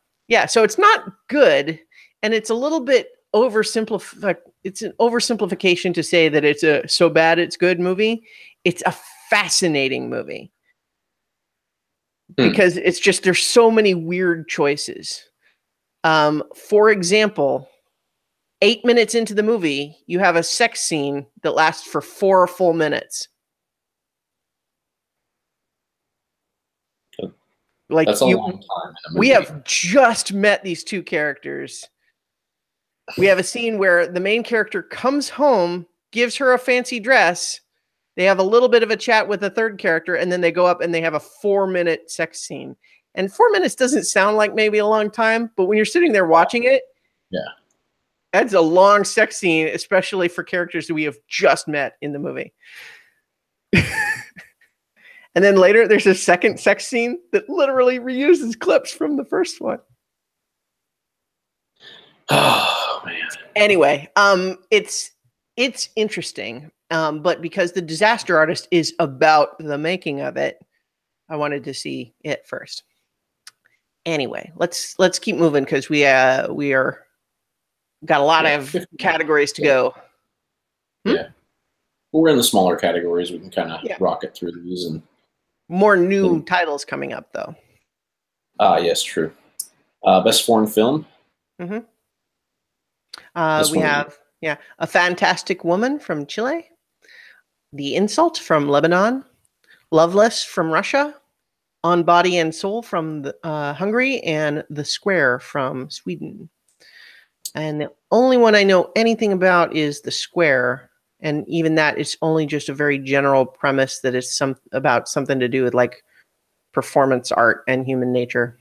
it's not good. And it's a little bit oversimplified. It's an oversimplification to say that it's a so bad it's good movie. It's a fascinating movie. because it's just there's so many weird choices. For example, 8 minutes into the movie, you have a sex scene that lasts for 4 full minutes. Like that's a long time in a movie. We have just met these two characters. We have a scene where the main character comes home, gives her a fancy dress. They have a little bit of a chat with the third character, and then they go up and they have a 4-minute sex scene. And 4 minutes doesn't sound like maybe a long time, but when you're sitting there watching it, yeah, that's a long sex scene, especially for characters that we have just met in the movie. And then later, there's a second sex scene that literally reuses clips from the first one. Oh man. Anyway, it's interesting, but because the Disaster Artist is about the making of it, I wanted to see it first. Anyway, let's keep moving because we are got a lot of categories to go. Yeah, we're in the smaller categories. We can kind of rocket through these and more new titles coming up though. Yes, true. Best foreign film. Mm-hmm. We have A Fantastic Woman from Chile, The Insult from Lebanon, Loveless from Russia, On Body and Soul from Hungary, and The Square from Sweden. And the only one I know anything about is The Square, and even that is only just a very general premise that is about something to do with like performance art and human nature.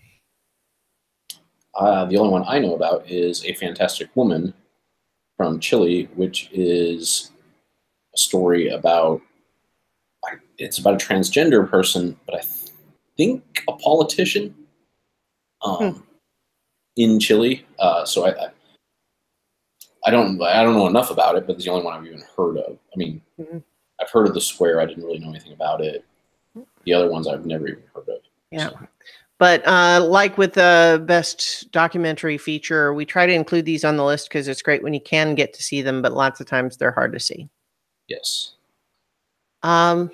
The only one I know about is A Fantastic Woman from Chile, which is a story about, it's about a transgender person, but I think a politician in Chile. So I don't know enough about it, but it's the only one I've even heard of. I mean, I've heard of The Square. I didn't really know anything about it. The other ones I've never even heard of. Yeah. So. But like with the best documentary feature, we try to include these on the list because it's great when you can get to see them, but lots of times they're hard to see. Yes. All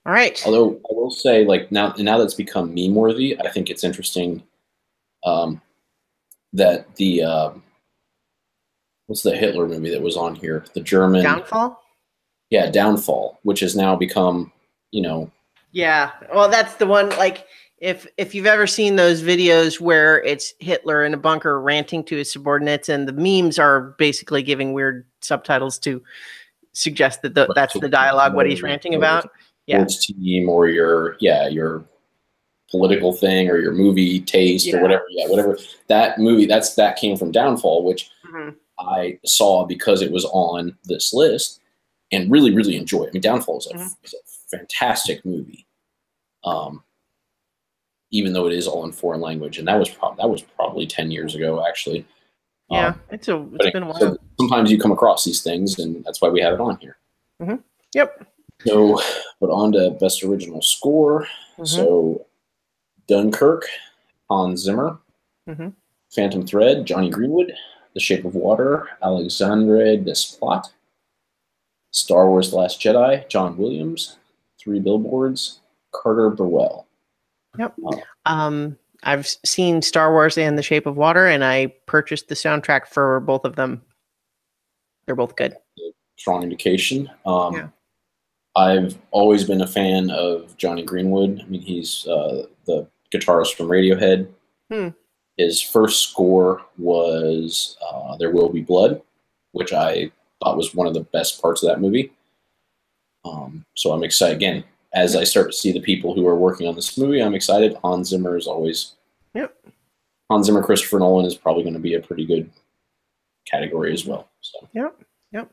right. Although I will say, like now that's become meme worthy, I think it's interesting that the what's the Hitler movie that was on here? The German Downfall? Yeah, Downfall, which has now become, Yeah. Well, that's the one, like, if you've ever seen those videos where it's Hitler in a bunker ranting to his subordinates, and the memes are basically giving weird subtitles to suggest that that's the dialogue, what he's ranting about. Yeah. Sports team or your political thing or your movie taste or whatever. Yeah, whatever. That movie, that came from Downfall, which I saw because it was on this list and really, really enjoyed. I mean, Downfall is a fantastic movie. Even though it is all in foreign language, and that was probably 10 years ago, actually. Yeah, it's been a while. So sometimes you come across these things, and that's why we have it on here. Yep. So, but on to best original score. So, Dunkirk, Hans Zimmer. Phantom Thread, Johnny Greenwood. The Shape of Water, Alexandre Desplat. Star Wars: The Last Jedi, John Williams. Three Billboards, Carter Burwell. Yep. I've seen Star Wars and The Shape of Water, and I purchased the soundtrack for both of them. They're both good. Strong indication. I've always been a fan of Johnny Greenwood. I mean, he's the guitarist from Radiohead. His first score was There Will Be Blood, which I thought was one of the best parts of that movie. So I'm excited again. As I start to see the people who are working on this movie, I'm excited. Hans Zimmer is always. Yep. Hans Zimmer, Christopher Nolan is probably going to be a pretty good category as well. So. Yep.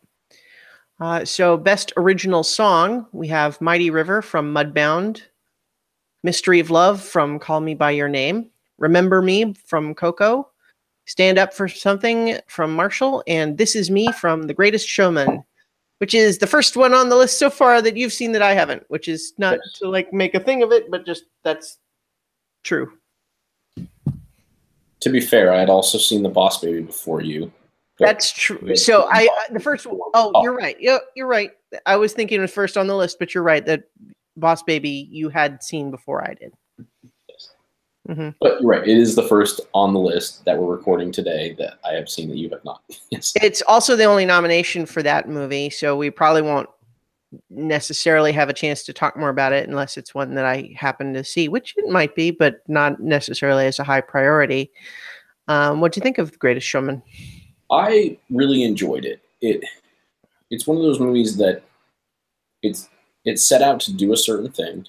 So best original song, we have Mighty River from Mudbound, Mystery of Love from Call Me By Your Name, Remember Me from Coco, Stand Up for Something from Marshall, and This Is Me from The Greatest Showman, which is the first one on the list so far that you've seen that I haven't, which is not to like make a thing of it, but just that's true. To be fair, I had also seen The Boss Baby before you. That's true. So the first one, you're right. You're right. I was thinking it was first on the list, but you're right that Boss Baby you had seen before I did. But you're right. It is the first on the list that we're recording today that I have seen that you have not. Yes. It's also the only nomination for that movie, so we probably won't necessarily have a chance to talk more about it unless it's one that I happen to see, which it might be, but not necessarily as a high priority. What do you think of The Greatest Showman? I really enjoyed it. It's one of those movies that it set out to do a certain thing.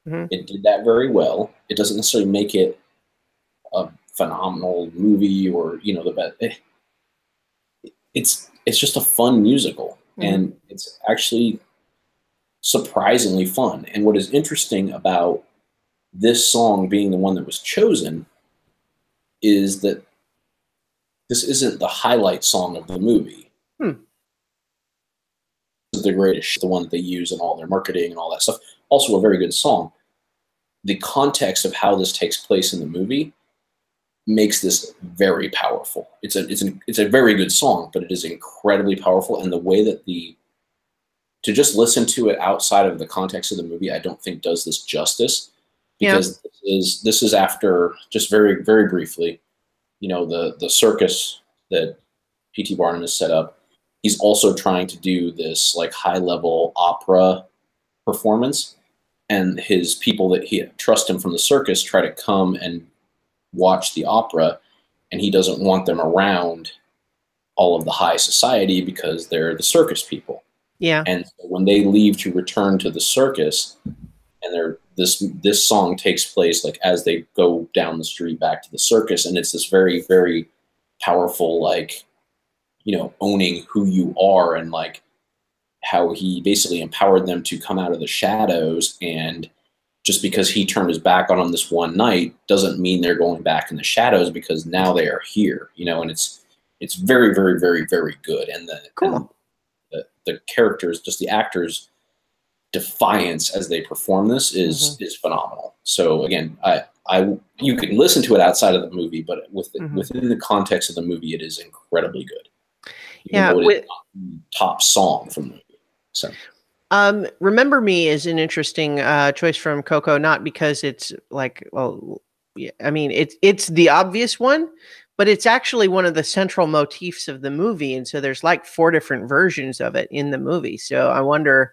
It did that very well. It doesn't necessarily make it a phenomenal movie or, you know, the best. It's just a fun musical, and it's actually surprisingly fun. And what is interesting about this song being the one that was chosen is that this isn't the highlight song of the movie. The Greatest, the one that they use in all their marketing and all that stuff. Also a very good song. The context of how this takes place in the movie makes this very powerful. It's a very good song, but it is incredibly powerful. And the way that to just listen to it outside of the context of the movie, I don't think does this justice, because this is after, just very, very briefly, you know, the circus that P.T. Barnum has set up. He's also trying to do this like high level opera performance, and his people that he trust him from the circus try to come and watch the opera, and he doesn't want them around all of the high society because they're the circus people. Yeah. And so when they leave to return to the circus, and this song takes place like as they go down the street back to the circus, and it's this very, very powerful, like, you know, owning who you are, and like how he basically empowered them to come out of the shadows. And just because he turned his back on them this one night doesn't mean they're going back in the shadows, because now they are here, you know. And it's very, very, very, very good. And the characters, just the actors' defiance as they perform this is phenomenal. So again, you can listen to it outside of the movie, but within the context of the movie, it is incredibly good. Even though it is not the top song from the movie. So, Remember Me is an interesting choice from Coco, not because it's like, well, yeah, I mean, it's the obvious one, but it's actually one of the central motifs of the movie. And so there's like 4 different versions of it in the movie. So I wonder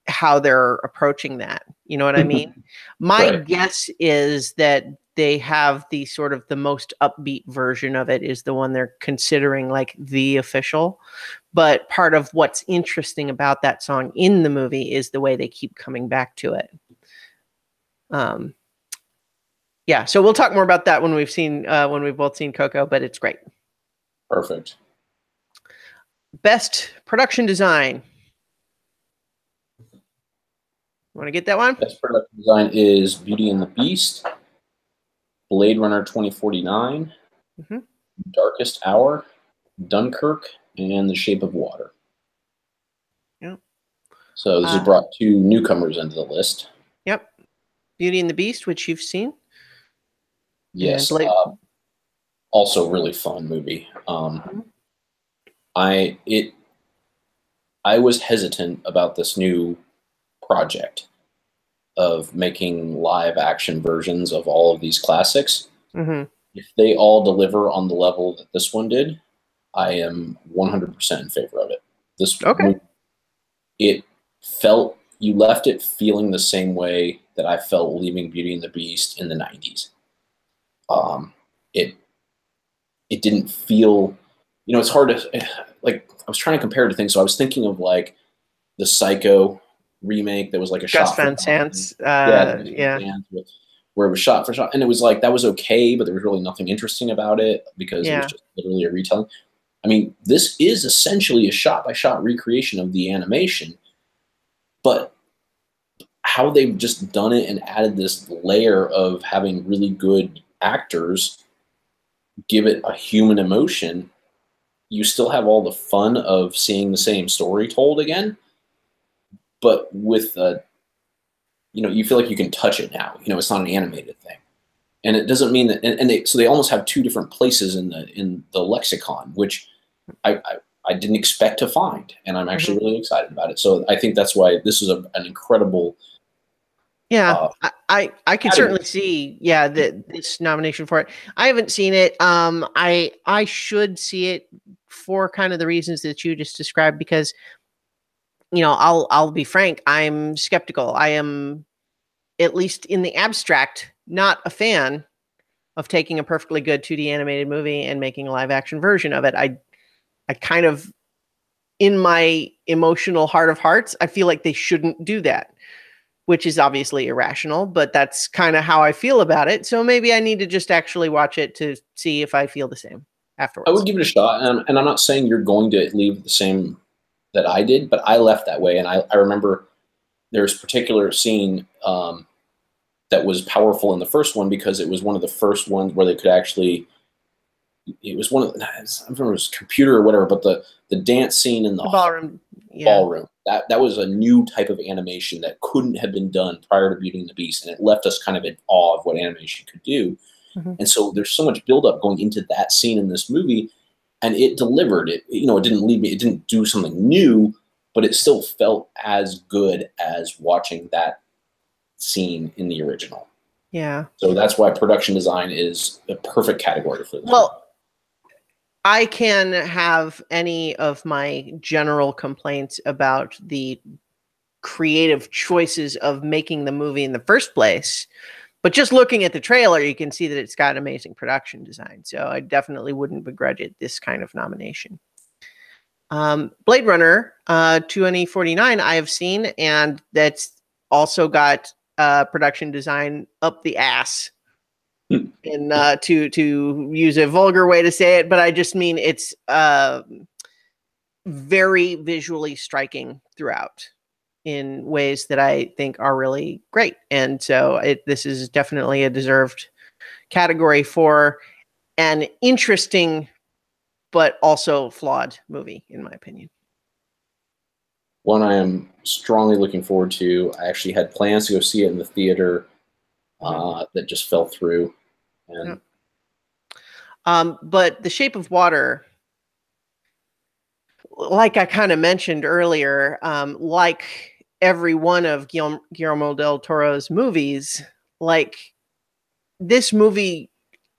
how they're approaching that. You know what I mean? My guess is that they have the sort of the most upbeat version of it is the one they're considering like the official. But part of what's interesting about that song in the movie is the way they keep coming back to it. Yeah, so we'll talk more about that when we've both seen Coco, but it's great. Perfect. Best production design. Want to get that one? Best production design is Beauty and the Beast, Blade Runner 2049, Darkest Hour, Dunkirk, and The Shape of Water. Yep. So this has brought 2 newcomers into the list. Yep. Beauty and the Beast, which you've seen. Yes. Also really fun movie. I was hesitant about this new project of making live action versions of all of these classics. If they all deliver on the level that this one did, I am 100% in favor of it. This movie, you left it feeling the same way that I felt leaving Beauty and the Beast in the 90s. It didn't feel, you know, it's hard to, like, I was trying to compare to things. So I was thinking of like the Psycho remake that was like a Gus Van Sant, where it was shot for shot, and it was like that was okay, but there was really nothing interesting about it because it was just literally a retelling. I mean, this is essentially a shot-by-shot recreation of the animation, but how they've just done it and added this layer of having really good actors give it a human emotion. You still have all the fun of seeing the same story told again, but with you know, you feel like you can touch it now. You know, it's not an animated thing, and it doesn't mean that. So they almost have 2 different places in the lexicon, which I didn't expect to find, and I'm actually really excited about it. So I think that's why this is an incredible Yeah, I could certainly see, this nomination for it. I haven't seen it. I should see it for kind of the reasons that you just described, because, I'll be frank, I'm skeptical. I am, at least in the abstract, not a fan of taking a perfectly good 2D animated movie and making a live action version of it. I kind of, in my emotional heart of hearts, I feel like they shouldn't do that, which is obviously irrational, but that's kind of how I feel about it. So maybe I need to just actually watch it to see if I feel the same afterwards. I would give it a shot. And I'm not saying you're going to leave the same that I did, but I left that way. And I remember there's a particular scene that was powerful in the first one, because it was one of the first ones where they could actually, it was one of the, I don't remember, it was computer or whatever, but the dance scene in the ballroom. Ballroom. That was a new type of animation that couldn't have been done prior to Beauty and the Beast, and it left us kind of in awe of what animation could do. Mm-hmm. And so there's so much buildup going into that scene in this movie, and it delivered. It didn't leave me. It didn't do something new, but it still felt as good as watching that scene in the original. Yeah. So that's why production design is a perfect category for this. Well, I can have any of my general complaints about the creative choices of making the movie in the first place, but just looking at the trailer, you can see that it's got amazing production design. So I definitely wouldn't begrudge it this kind of nomination. Blade Runner 2049 I have seen, and that's also got production design up the ass. And to use a vulgar way to say it, but I just mean it's very visually striking throughout in ways that I think are really great. And so this is definitely a deserved category for an interesting but also flawed movie, in my opinion. One I am strongly looking forward to. I actually had plans to go see it in the theater that just fell through. And but The Shape of Water, like I kind of mentioned earlier, like every one of Guillermo del Toro's movies, like this movie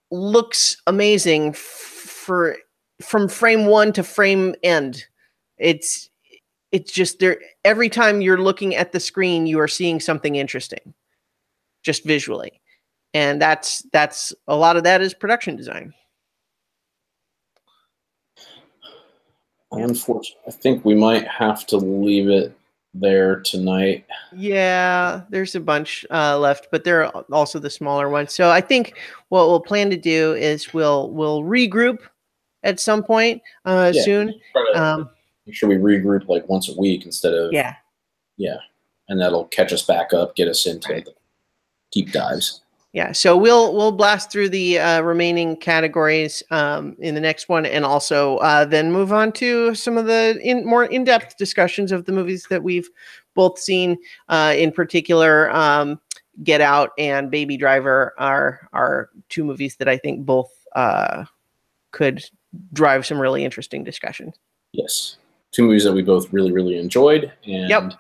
looks amazing from frame one to frame end. It's just there. Every time you're looking at the screen, you are seeing something interesting, just visually. And that's a lot of that is production design. Unfortunately, I think we might have to leave it there tonight. Yeah, there's a bunch left, but there are also the smaller ones. So I think what we'll plan to do is we'll regroup at some point soon. Make sure we regroup like once a week instead of and that'll catch us back up, get us into the deep dives. Yeah, so we'll blast through the remaining categories in the next one, and also then move on to some of the more in-depth discussions of the movies that we've both seen. In particular, Get Out and Baby Driver are two movies that I think both could drive some really interesting discussions. Yes, two movies that we both really, really enjoyed, and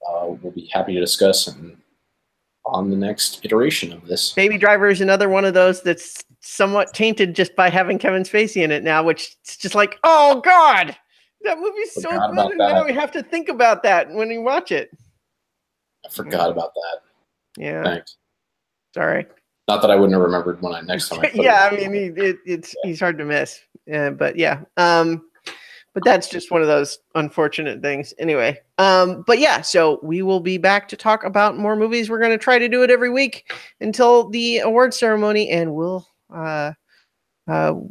we'll be happy to discuss on the next iteration of this. Baby Driver is another one of those that's somewhat tainted just by having Kevin Spacey in it now, which is just like, oh God, that movie's so good, and now we have to think about that when we watch it. I forgot about that. Yeah. Thanks. Sorry. Not that I wouldn't have remembered when next time I put I mean, he's hard to miss. But yeah. But that's just one of those unfortunate things. Anyway, but yeah, so we will be back to talk about more movies. We're going to try to do it every week until the award ceremony, and we'll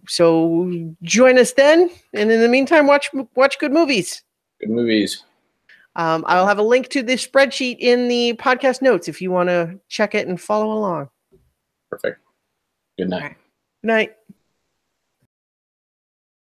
so join us then. And in the meantime, watch good movies. Good movies. I'll have a link to this spreadsheet in the podcast notes if you want to check it and follow along. Perfect. Good night. Right. Good night.